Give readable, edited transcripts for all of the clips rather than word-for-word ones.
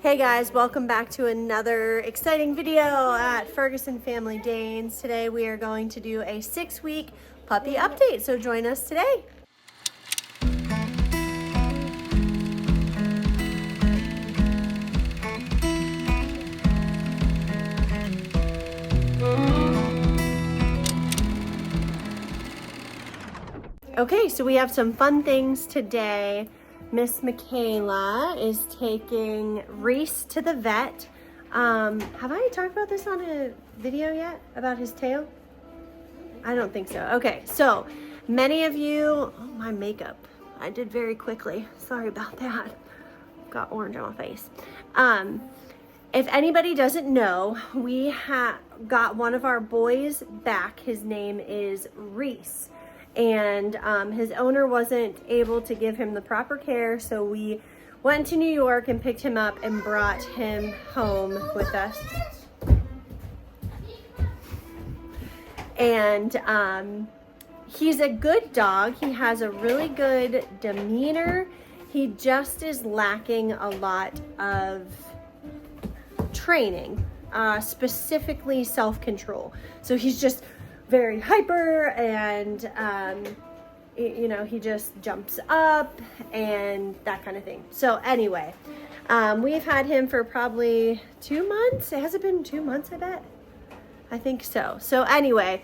Hey guys, welcome back to another exciting video at Ferguson Family Danes. Today we are going to do a 6-week puppy update, so join us today. Okay, so we have some fun things today. Miss Michaela is taking Reese to the vet. Have I talked about this on a video yet about his tail? I don't think so. Okay, so many of you, oh, my makeup, I did very quickly. Sorry about that. Got orange on my face. If anybody doesn't know, we got one of our boys back. His name is Reese. And his owner wasn't able to give him the proper care, so we went to New York and picked him up and brought him home with us. And he's a good dog. He has a really good demeanor. He just is lacking a lot of training, specifically self-control. So he's just very hyper, and you know, he just jumps up and that kind of thing. So anyway, we've had him for probably 2 months. It hasn't been 2 months, I bet. I think so. So anyway,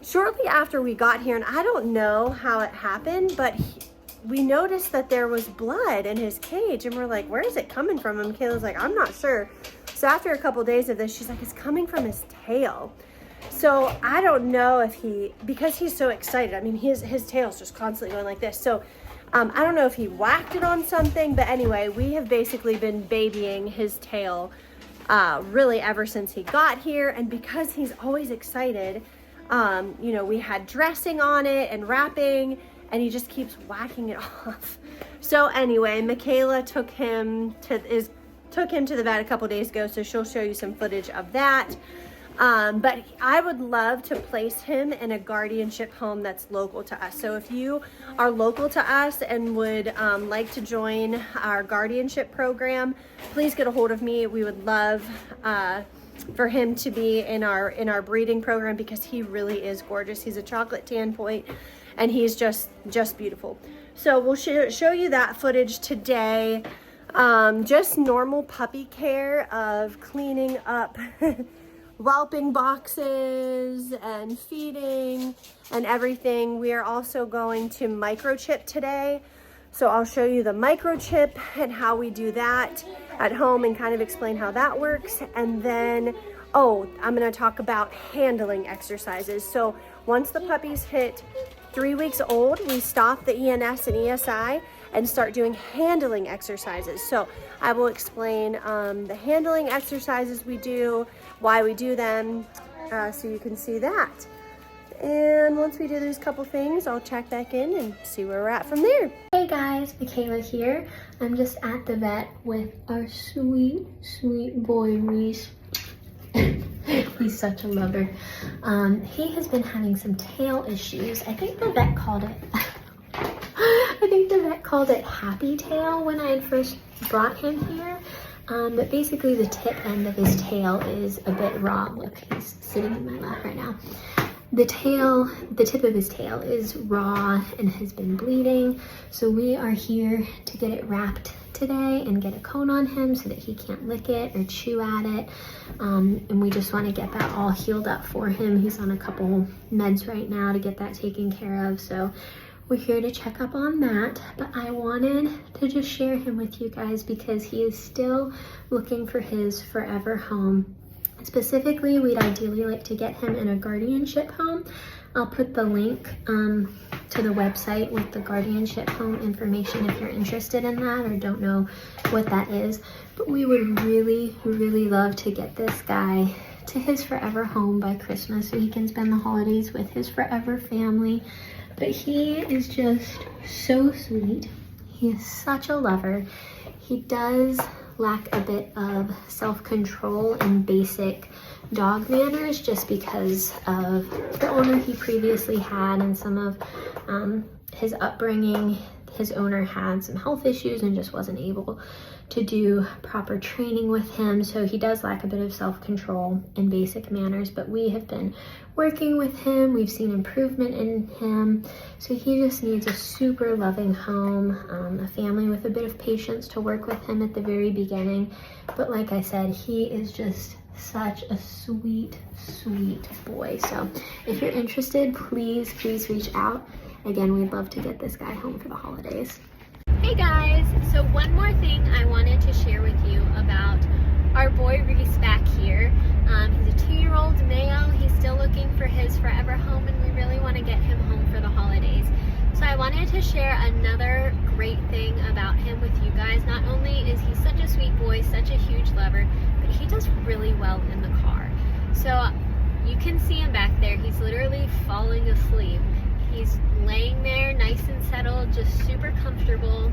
shortly after we got here, and I don't know how it happened, but we noticed that there was blood in his cage, and we're like, where is it coming from? And Michaela's like, I'm not sure. So after a couple days of this, she's like, it's coming from his tail. So I don't know if because he's so excited, I mean, his tail's just constantly going like this. So I don't know if he whacked it on something, but anyway, we have basically been babying his tail really ever since he got here. And because he's always excited, you know, we had dressing on it and wrapping, and he just keeps whacking it off. So anyway, Michaela took him to the vet a couple days ago, so she'll show you some footage of that. But I would love to place him in a guardianship home that's local to us. So if you are local to us and would like to join our guardianship program, please get a hold of me. We would love for him to be in our breeding program, because he really is gorgeous. He's a chocolate tan point, and he's just beautiful. So we'll show you that footage today. Just normal puppy care of cleaning up whelping boxes and feeding and everything. We are also going to microchip today. So I'll show you the microchip and how we do that at home and kind of explain how that works. And then, oh, I'm gonna talk about handling exercises. So once the puppies hit 3 weeks old, we stop the ENS and ESI and start doing handling exercises. So I will explain the handling exercises we do, why we do them, so you can see that. And once we do these couple things, I'll check back in and see where we're at from there. Hey guys, Michaela here. I'm just at the vet with our sweet boy Reese. He's such a lover. He has been having some tail issues. I think the vet called it happy tail when I had first brought him here. But basically the tip end of his tail is a bit raw. Look, he's sitting in my lap right now. The tip of his tail is raw and has been bleeding. So we are here to get it wrapped today and get a cone on him so that he can't lick it or chew at it. And we just want to get that all healed up for him. He's on a couple meds right now to get that taken care of. So we're here to check up on that, but I wanted to just share him with you guys because he is still looking for his forever home. Specifically, we'd ideally like to get him in a guardianship home. I'll put the link to the website with the guardianship home information if you're interested in that or don't know what that is. But we would really love to get this guy to his forever home by Christmas so he can spend the holidays with his forever family. But he is just so sweet. He is such a lover. He does lack a bit of self-control and basic dog manners just because of the owner he previously had and some of his upbringing. His owner had some health issues and just wasn't able to do proper training with him. So he does lack a bit of self-control and basic manners, but we have been working with him. We've seen improvement in him. So he just needs a super loving home, a family with a bit of patience to work with him at the very beginning. But like I said, he is just such a sweet, sweet boy. So if you're interested, please reach out. Again, we'd love to get this guy home for the holidays. Hey guys, so one more thing I wanted to share with you about our boy Reese back here. He's a 2-year-old male. He's still looking for his forever home, and we really want to get him home for the holidays. So I wanted to share another great thing about him with you guys. Not only is he such a sweet boy, such a huge lover, but he does really well in the car. So you can see him back there. He's literally falling asleep. He's laying there nice and settled, just super comfortable.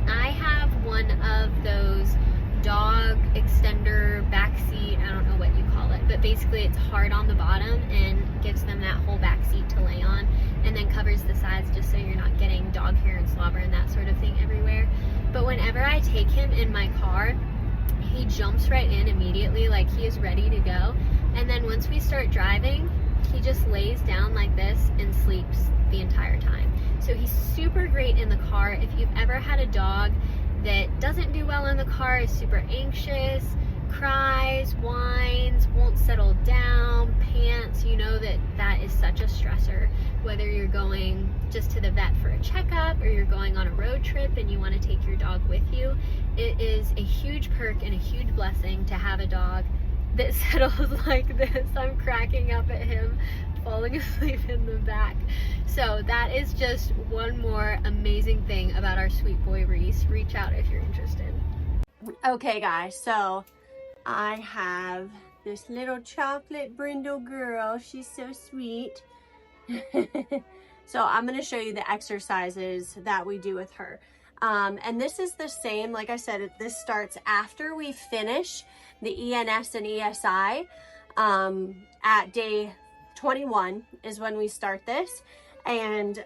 I have one of those dog extender back seat, I don't know what you call it, but basically it's hard on the bottom and gives them that whole back seat to lay on, and then covers the sides just so you're not getting dog hair and slobber and that sort of thing everywhere. But whenever I take him in my car, he jumps right in immediately, like he is ready to go. And then once we start driving, he just lays down like this and sleeps the entire time. So he's super great in the car. If you've ever had a dog that doesn't do well in the car, is super anxious, cries, whines, won't settle down, pants, you know that is such a stressor. Whether you're going just to the vet for a checkup or you're going on a road trip and you want to take your dog with you, it is a huge perk and a huge blessing to have a dog that settles like this. I'm cracking up at him falling asleep in the back. So that is just one more amazing thing about our sweet boy Reese. Reach out if you're interested. Okay guys, so I have this little chocolate brindle girl. She's so sweet. So I'm going to show you the exercises that we do with her. And this is the same, like I said, this starts after we finish the ENS and ESI. At day 21 is when we start this, and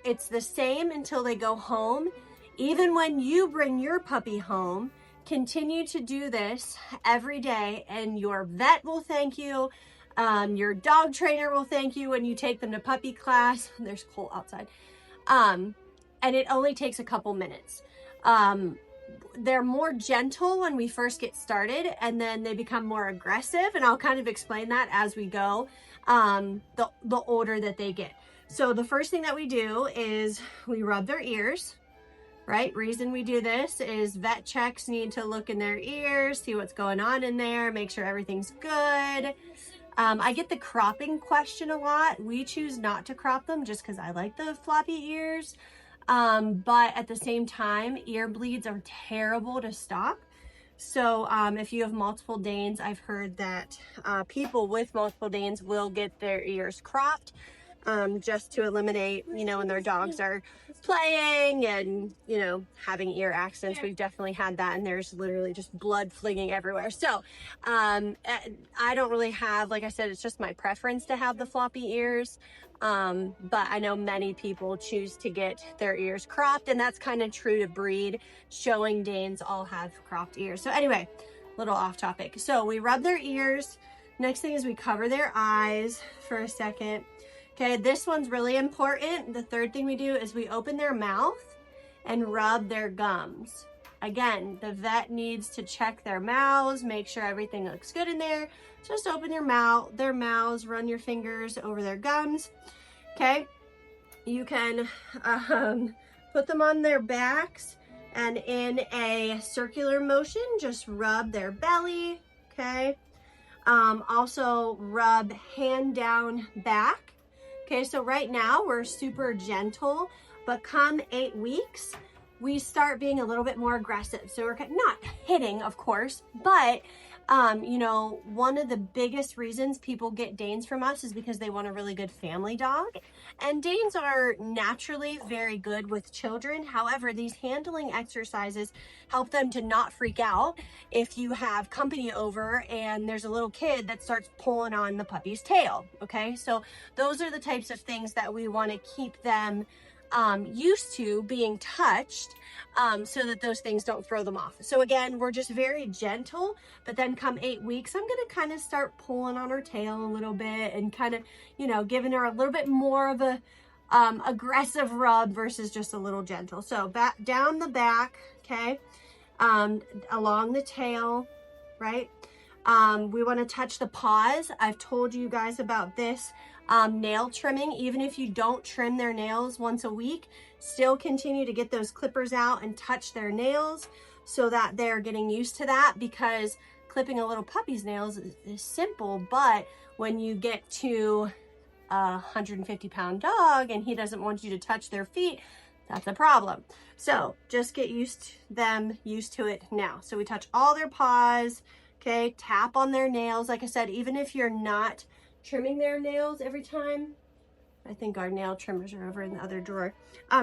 it's the same until they go home. Even when you bring your puppy home, continue to do this every day, and your vet will thank you. Your dog trainer will thank you when you take them to puppy class. There's coal outside. And it only takes a couple minutes. They're more gentle when we first get started, and then they become more aggressive, and I'll kind of explain that as we go, the older that they get. So the first thing that we do is we rub their ears, right? Reason we do this is vet checks need to look in their ears, see what's going on in there, make sure everything's good. I get the cropping question a lot. We choose not to crop them just because I like the floppy ears. But at the same time, ear bleeds are terrible to stop. So if you have multiple Danes, I've heard that people with multiple Danes will get their ears cropped just to eliminate, you know, when their dogs are playing and, you know, having ear accidents. We've definitely had that, and there's literally just blood flinging everywhere. So I don't really have, like I said, it's just my preference to have the floppy ears. But I know many people choose to get their ears cropped, and that's kind of true to breed. Showing Danes all have cropped ears. So anyway, little off topic. So we rub their ears. Next thing is we cover their eyes for a second. Okay, this one's really important. The third thing we do is we open their mouth and rub their gums. Again, the vet needs to check their mouths, make sure everything looks good in there. Just open their mouths, run your fingers over their gums. Okay, you can put them on their backs and in a circular motion, just rub their belly. Okay, also rub hand down back. Okay, so right now we're super gentle, but come 8 weeks, we start being a little bit more aggressive. So we're not hitting, of course, but you know, one of the biggest reasons people get Danes from us is because they want a really good family dog. And Danes are naturally very good with children. However, these handling exercises help them to not freak out if you have company over and there's a little kid that starts pulling on the puppy's tail. Okay, so those are the types of things that we want to keep them used to being touched, so that those things don't throw them off. So again, we're just very gentle, but then come 8 weeks, I'm gonna kind of start pulling on her tail a little bit and kind of, you know, giving her a little bit more of a aggressive rub versus just a little gentle. So back down the back, okay, along the tail, right? We want to touch the paws. I've told you guys about this. Nail trimming, even if you don't trim their nails once a week, still continue to get those clippers out and touch their nails so that they're getting used to that, because clipping a little puppy's nails is simple, but when you get to a 150-pound dog and he doesn't want you to touch their feet, that's a problem. So just get used to it now. So we touch all their paws, okay, tap on their nails. Like I said, even if you're not trimming their nails every time, I think our nail trimmers are over in the other drawer.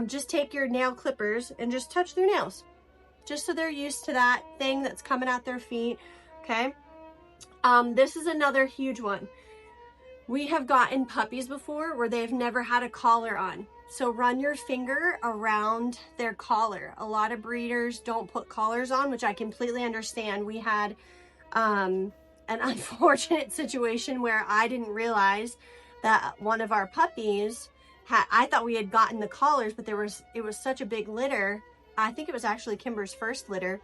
Just take your nail clippers and just touch their nails, just so they're used to that thing that's coming out their feet, okay? This is another huge one. We have gotten puppies before where they've never had a collar on. So run your finger around their collar. A lot of breeders don't put collars on, which I completely understand. We had an unfortunate situation where I didn't realize that one of our puppies I thought we had gotten the collars, but it was such a big litter. I think it was actually Kimber's first litter.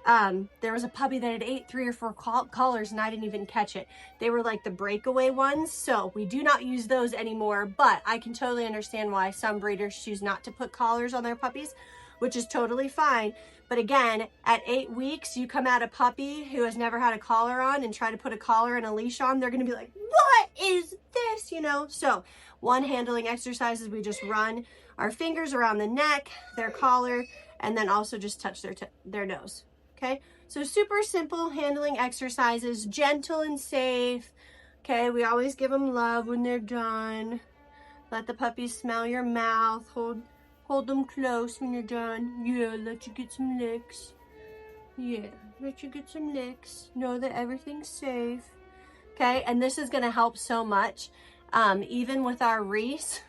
There was a puppy that had ate 3 or 4 collars and I didn't even catch it. They were like the breakaway ones, so we do not use those anymore, but I can totally understand why some breeders choose not to put collars on their puppies, which is totally fine. But again, at 8 weeks, you come at a puppy who has never had a collar on and try to put a collar and a leash on, they're gonna be like, what is this, you know? So one handling exercises, we just run our fingers around the neck, their collar, and then also just touch their nose. Okay, so super simple handling exercises, gentle and safe. Okay, we always give them love when they're done. Let the puppies smell your mouth. Hold them close when you're done. Yeah, let you get some licks. Yeah, let you get some licks. Know that everything's safe. Okay, and this is gonna help so much. Even with our Reese,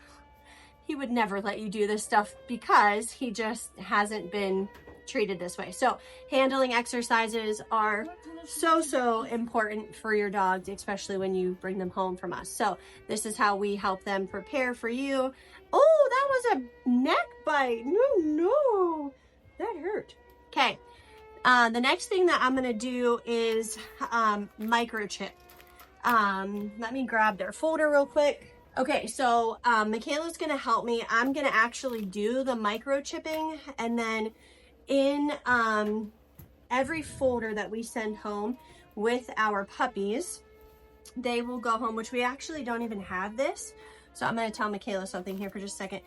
he would never let you do this stuff because he just hasn't been treated this way. So handling exercises are so important for your dogs, especially when you bring them home from us. So this is how we help them prepare for you. Oh, that was a neck bite. No, that hurt. Okay, the next thing that I'm gonna do is microchip. Let me grab their folder real quick. Okay, so Michaela's gonna help me. I'm gonna actually do the microchipping, and then in every folder that we send home with our puppies, they will go home, which we actually don't even have this. So I'm gonna tell Michaela something here for just a second.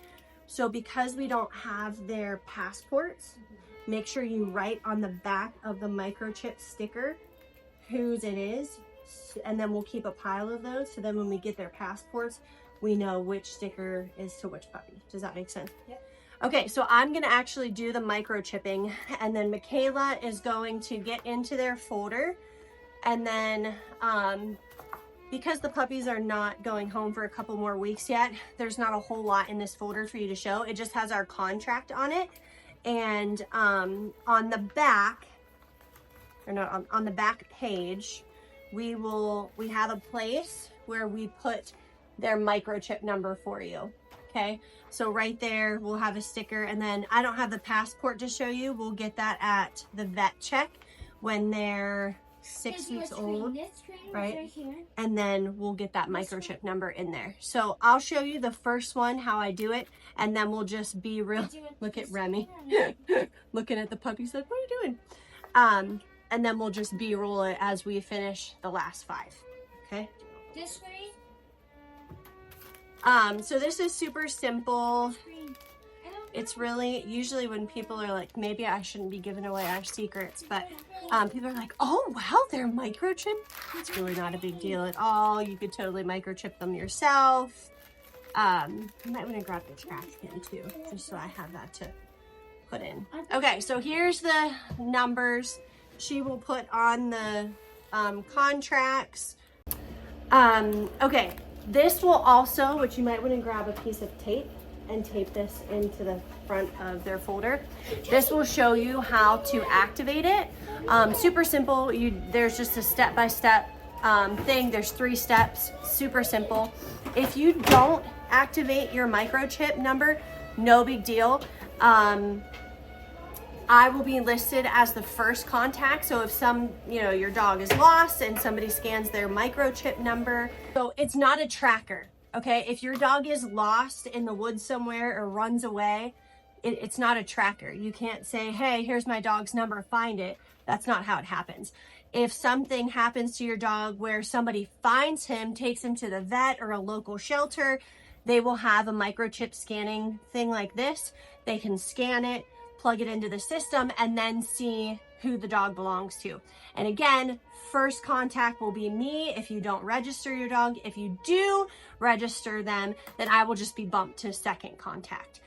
So because we don't have their passports, make sure you write on the back of the microchip sticker whose it is, and then we'll keep a pile of those. So then when we get their passports, we know which sticker is to which puppy. Does that make sense? Yep. Okay, so I'm gonna actually do the microchipping, and then Michaela is going to get into their folder, and then because the puppies are not going home for a couple more weeks yet, there's not a whole lot in this folder for you to show. It just has our contract on it, and on the back, or not on the back page, we have a place where we put their microchip number for you. Okay, so right there we'll have a sticker, and then I don't have the passport to show you. We'll get that at the vet check when they're 6 weeks old, right? And then we'll get that microchip number in there. So I'll show you the first one, how I do it, and then we'll just be real. Look at Remy looking at the puppies like, what are you doing? And then we'll just B-roll it as we finish the last 5, okay? This way? So this is super simple. It's really, usually when people are like, maybe I shouldn't be giving away our secrets, but people are like, oh wow, they're microchipped. It's really not a big deal at all. You could totally microchip them yourself. You might want to grab the trash can too, just so I have that to put in. Okay, so here's the numbers she will put on the contracts. Okay. This will also, which you might want to grab a piece of tape and tape this into the front of their folder. This will show you how to activate it. Super simple. There's just a step-by-step thing. There's 3 steps, super simple. If you don't activate your microchip number, no big deal. I will be listed as the first contact. So if your dog is lost and somebody scans their microchip number, so it's not a tracker. Okay, if your dog is lost in the woods somewhere or runs away, it's not a tracker. You can't say, hey, here's my dog's number, find it. That's not how it happens. If something happens to your dog where somebody finds him, takes him to the vet or a local shelter, they will have a microchip scanning thing like this. They can scan it, plug it into the system, and then see who the dog belongs to. And again, first contact will be me if you don't register your dog. If you do register them, then I will just be bumped to second contact.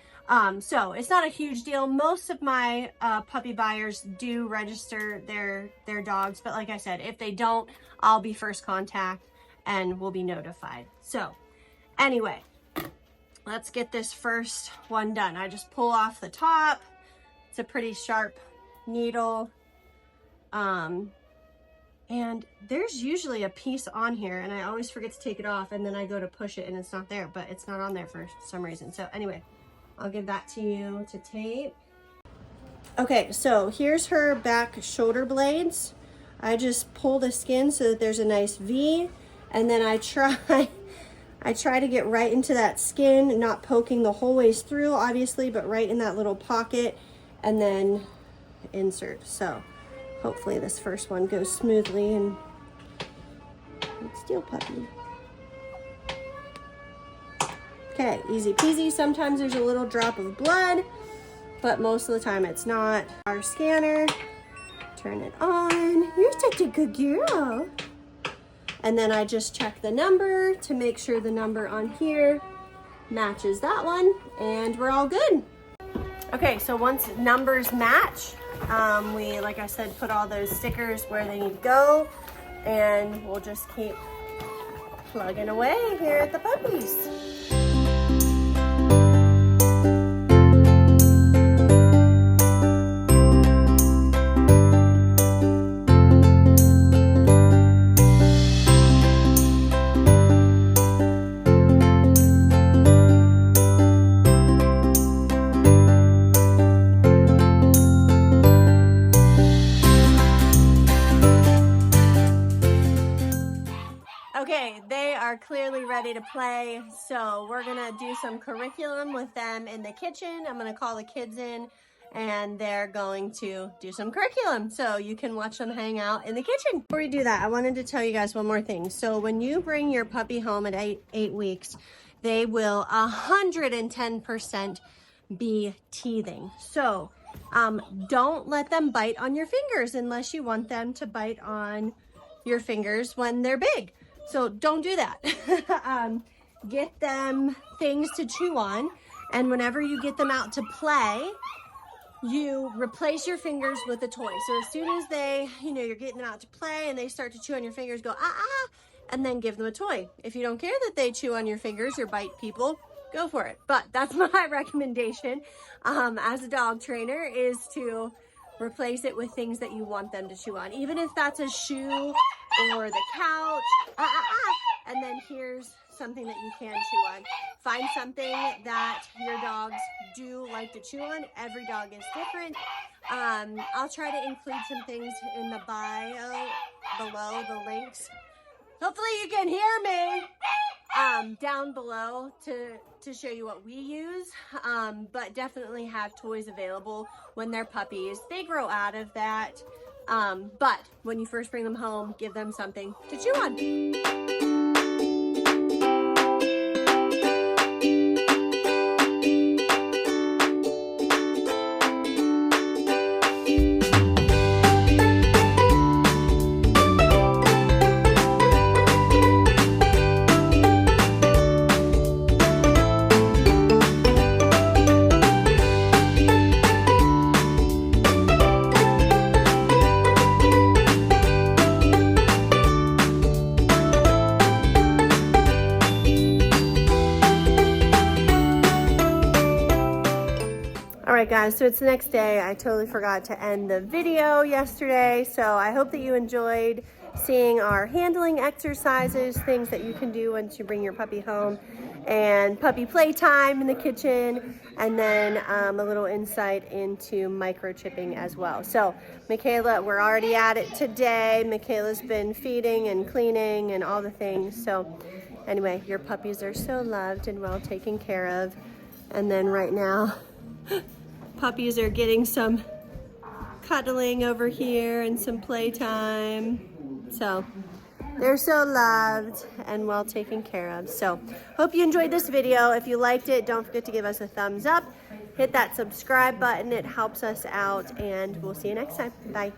So it's not a huge deal. Most of my puppy buyers do register their dogs, but like I said, if they don't, I'll be first contact and we'll be notified. So anyway, let's get this first one done. I just pull off the top. It's a pretty sharp needle. And there's usually a piece on here and I always forget to take it off, and then I go to push it and it's not there, but it's not on there for some reason. So anyway, I'll give that to you to tape. Okay, so here's her back shoulder blades. I just pull the skin so that there's a nice V, and then I try to get right into that skin, not poking the whole ways through, obviously, but right in that little pocket, and then insert. So hopefully this first one goes smoothly and steel puppy. Okay, easy peasy. Sometimes there's a little drop of blood, but most of the time it's not. Our scanner, turn it on. You're such a good girl. And then I just check the number to make sure the number on here matches that one, and we're all good. Okay, so once numbers match, we, like I said, put all those stickers where they need to go, and we'll just keep plugging away here at the puppies. Okay, they are clearly ready to play, so we're gonna do some curriculum with them in the kitchen. I'm gonna call the kids in and they're going to do some curriculum, so you can watch them hang out in the kitchen. Before we do that, I wanted to tell you guys one more thing. So when you bring your puppy home at eight weeks, they will 110% be teething. So don't let them bite on your fingers unless you want them to bite on your fingers when they're big. So don't do that. Get them things to chew on, and whenever you get them out to play, you replace your fingers with a toy. So as soon as you're getting them out to play and they start to chew on your fingers, go and then give them a toy. If you don't care that they chew on your fingers or bite people, go for it. But that's my recommendation as a dog trainer, is to replace it with things that you want them to chew on, even if that's a shoe or the couch. And then here's something that you can chew on. Find something that your dogs do like to chew on. Every dog is different. I'll try to include some things in the bio below, the links. Hopefully you can hear me down below to show you what we use, but definitely have toys available when they're puppies. They grow out of that, but when you first bring them home, give them something to chew on. guys, so it's the next day. I totally forgot to end the video yesterday, so I hope that you enjoyed seeing our handling exercises, things that you can do once you bring your puppy home, and puppy playtime in the kitchen, and then a little insight into microchipping as well. So Michaela, we're already at it today. Michaela's been feeding and cleaning and all the things. So anyway, your puppies are so loved and well taken care of. And then right now, puppies are getting some cuddling over here and some playtime. So they're so loved and well taken care of. So hope you enjoyed this video. If you liked it, don't forget to give us a thumbs up. Hit that subscribe button. It helps us out, and we'll see you next time. Bye.